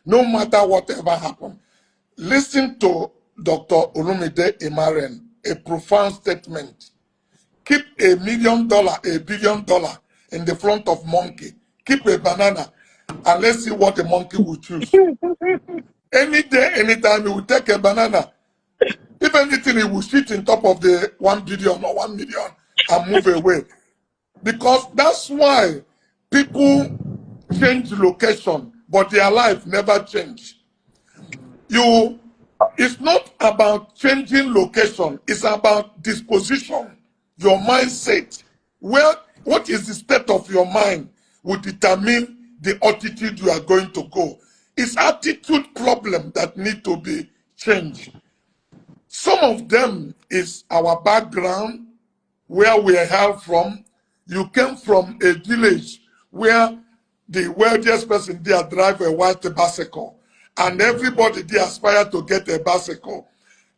no matter whatever happens. Listen to Dr. OLUMIDE Emmanuel, a profound statement. Keep $1 million, $1 billion in the front of monkey. Keep a banana, and let's see what the monkey will choose. Any day, anytime, he will take a banana. If anything, he will sit on top of the 1 billion or 1 million and move away. Because that's why people change location, but their life never change. It's not about changing location, it's about disposition, your mindset. What is the state of your mind will determine the altitude you are going to go. It's attitude problem that need to be changed. Some of them is our background, where we are hailed from. You came from a village where the wealthiest person there drive a white bicycle, and everybody there aspire to get a bicycle,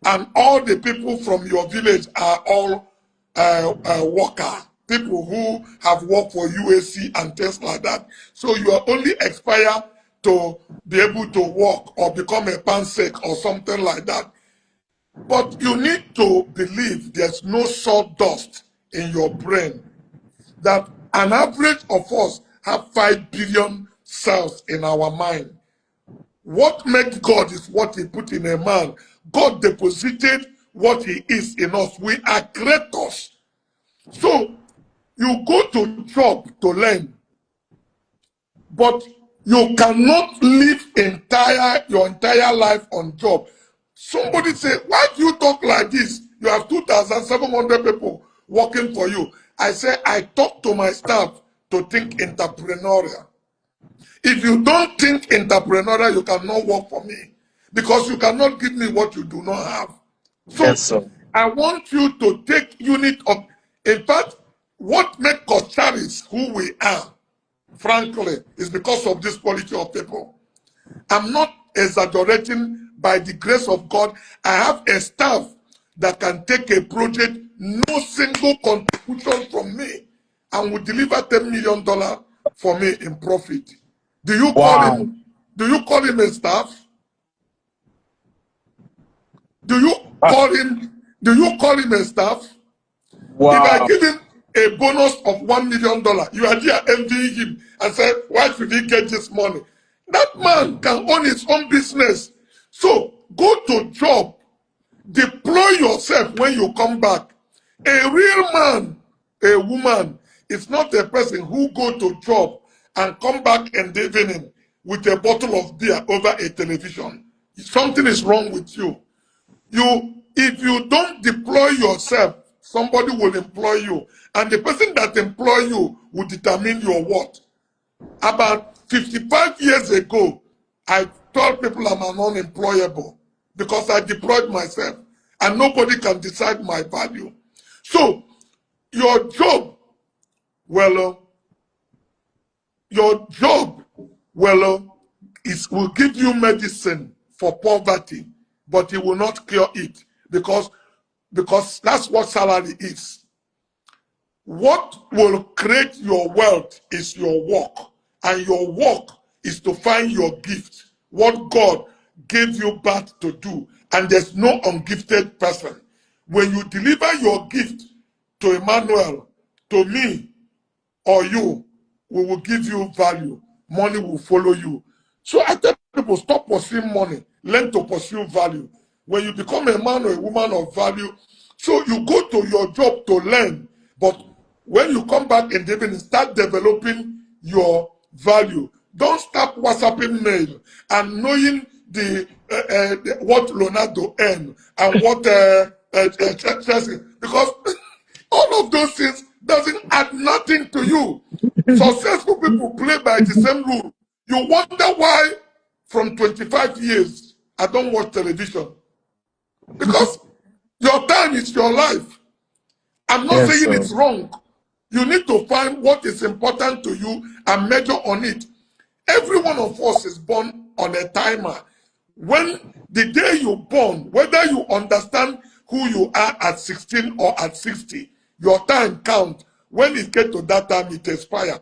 and all the people from your village are all worker, people who have worked for UAC and things like that. So you are only aspire to be able to work or become a pansec or something like that. But you need to believe there's no sawdust in your brain, that an average of us have 5 billion cells in our mind. What makes God is what he put in a man. God deposited what he is in us. We are creators. So you go to job to learn, but you cannot live your entire life on job. Somebody say, why do you talk like this? You have 2,700 people working for you. I say, I talk to my staff to think entrepreneurial. If you don't think entrepreneurial, you cannot work for me, because you cannot give me what you do not have. So Yes, sir. I want you to take unit of, in fact, what makes us who we are, frankly, is because of this quality of people. I'm not exaggerating. By the grace of God, I have a staff that can take a project, no single contribution from me, and will deliver $10 million for me in profit. Do you call him? Do you call him a staff? Do you call him? Do you call him a staff? Wow. If I give him a bonus of $1 million, you are there envying him and say, why should he get this money? That man can own his own business. So go to job, deploy yourself when you come back. A real man, a woman, is not a person who go to job and come back in the evening with a bottle of beer over a television. Something is wrong with you. If you don't deploy yourself, somebody will employ you. And the person that employ you will determine your worth. About 55 years ago, I told people I'm unemployable because I deployed myself and nobody can decide my value. So your job, will give you medicine for poverty, but it will not cure it, because that's what salary is. What will create your wealth is your work, and your work is to find your gift, what God gave you birth to do, and there's no ungifted person. When you deliver your gift to Emmanuel, to me, or you, we will give you value. Money will follow you. So I tell people, stop pursuing money, learn to pursue value. When you become a man or a woman of value, so you go to your job to learn, but when you come back in the evening, start developing your value. Don't start WhatsApping mail and knowing what Leonardo earned and what Chelsea, because all of those things doesn't add nothing to you. Successful people play by the same rule. You wonder why from 25 years I don't watch television. Because your time is your life. I'm not saying it's wrong. You need to find what is important to you and measure on it. Every one of us is born on a timer. When the day you're born, whether you understand who you are at 16 or at 60, your time counts. When it gets to that time, it expires.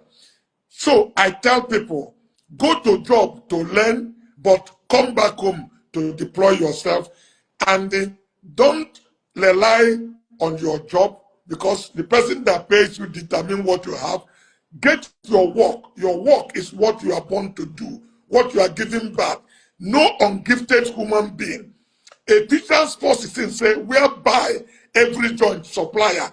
So I tell people, go to job to learn, but come back home to deploy yourself, and don't rely on your job, because the person that pays you determine what you have. Get your work. Your work is what you are born to do, what you are giving back. No ungifted human being. A teacher's post is in say, whereby every joint supplier,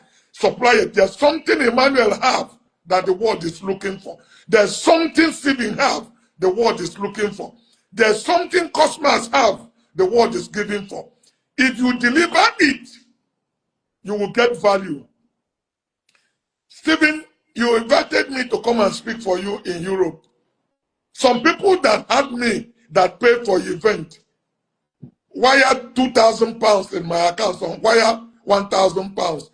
there's something Emmanuel have that the world is looking for. There's something Stephen have the world is looking for. There's something Cosmos have the world is giving for. If you deliver it, you will get value. Stephen, you invited me to come and speak for you in Europe. Some people that had me that paid for event wired £2,000 in my account, some wire £1,000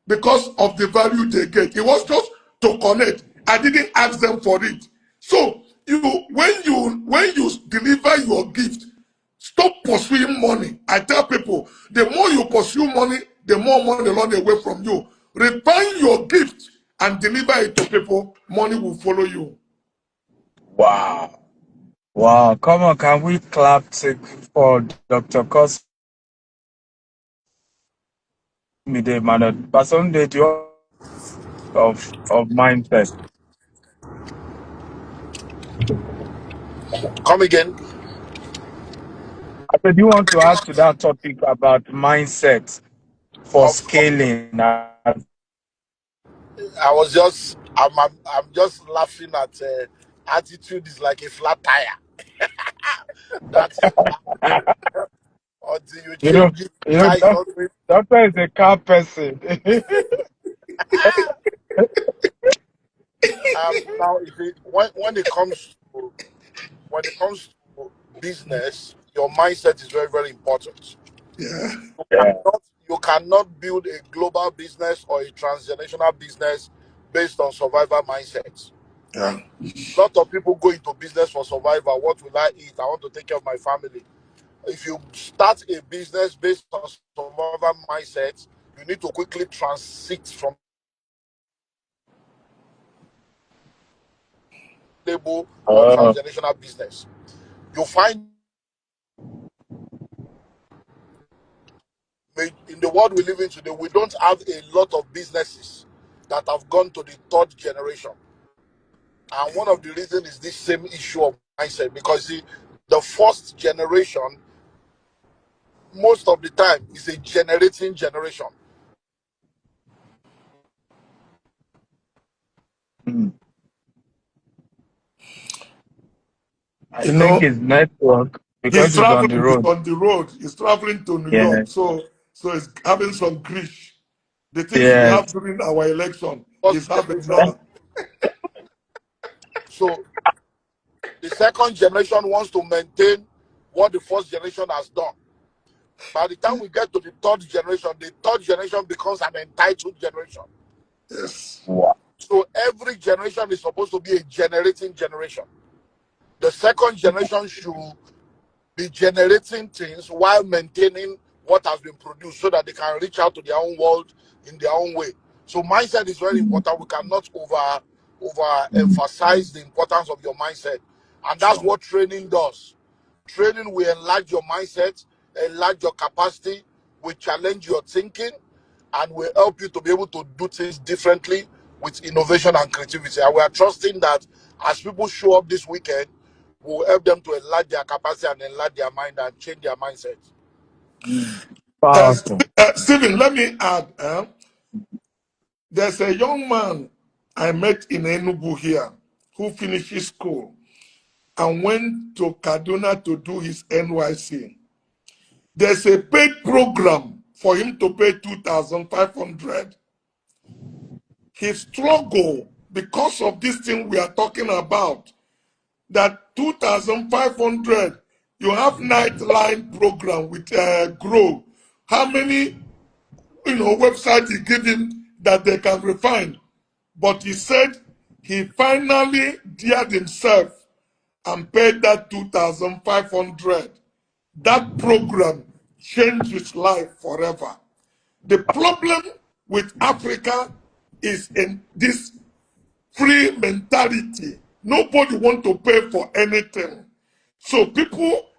because of the value they get. It was just to connect. I didn't ask them for it. So when you deliver your gift, stop pursuing money. I tell people, the more you pursue money, the more money run away from you. Refine your gift and deliver it to people. Money will follow you. Wow. Wow. Come on, can we clap for Dr. Cosmide Emmanuel? Personally, of mindset. Come again. I said, you want to add to that topic about mindset for Of course, scaling? I'm just laughing at attitude is like a flat tire. That's it. Until you You know, change it, you know, car is not going. doctor is a car person. Now, if it, when it comes to business, your mindset is very very important. Yeah, You Yeah. you cannot build a global business or a transgenerational business based on survivor mindset. yeah. A lot of people go into business for survival. What will I eat? I want to take care of my family. If you start a business based on survivor mindset, you need to quickly transit from label or Oh, transgenerational business. You find in the world we live in today, we don't have a lot of businesses that have gone to the third generation. And one of the reasons is this same issue of mindset. Because see, the first generation, most of the time, is a generating generation. hmm. I You think know, it's network he's because it's on the traveling. He's road. on the road. He's traveling to New Yeah. York. So he's having some grief. The things we have Yes. during our election, he's First having generation. now. So the second generation wants to maintain what the first generation has done. By the time we get to the third generation becomes an entitled generation. Yes. Wow. So every generation is supposed to be a generating generation. The second generation should be generating things while maintaining what has been produced so that they can reach out to their own world in their own way. So mindset is very important. We cannot over emphasize the importance of your mindset. And that's Sure. what training does. Training will enlarge your mindset, enlarge your capacity, will challenge your thinking, and will help you to be able to do things differently with innovation and creativity. And we are trusting that as people show up this weekend, we'll help them to enlarge their capacity and enlarge their mind and change their mindset. Mm. Powerful. Stephen, let me add. There's a young man I met in Enugu here who finished his school and went to Kaduna to do his NYC. There's a paid program for him to pay 2,500. He struggled because of this thing we are talking about. That 2,500, you have Nightline program with Grow. How many websites he give him that they can refine? But he said he finally dared himself and paid that 2,500. That program changed his life forever. The problem with Africa is in this free mentality. Nobody want to pay for anything. So people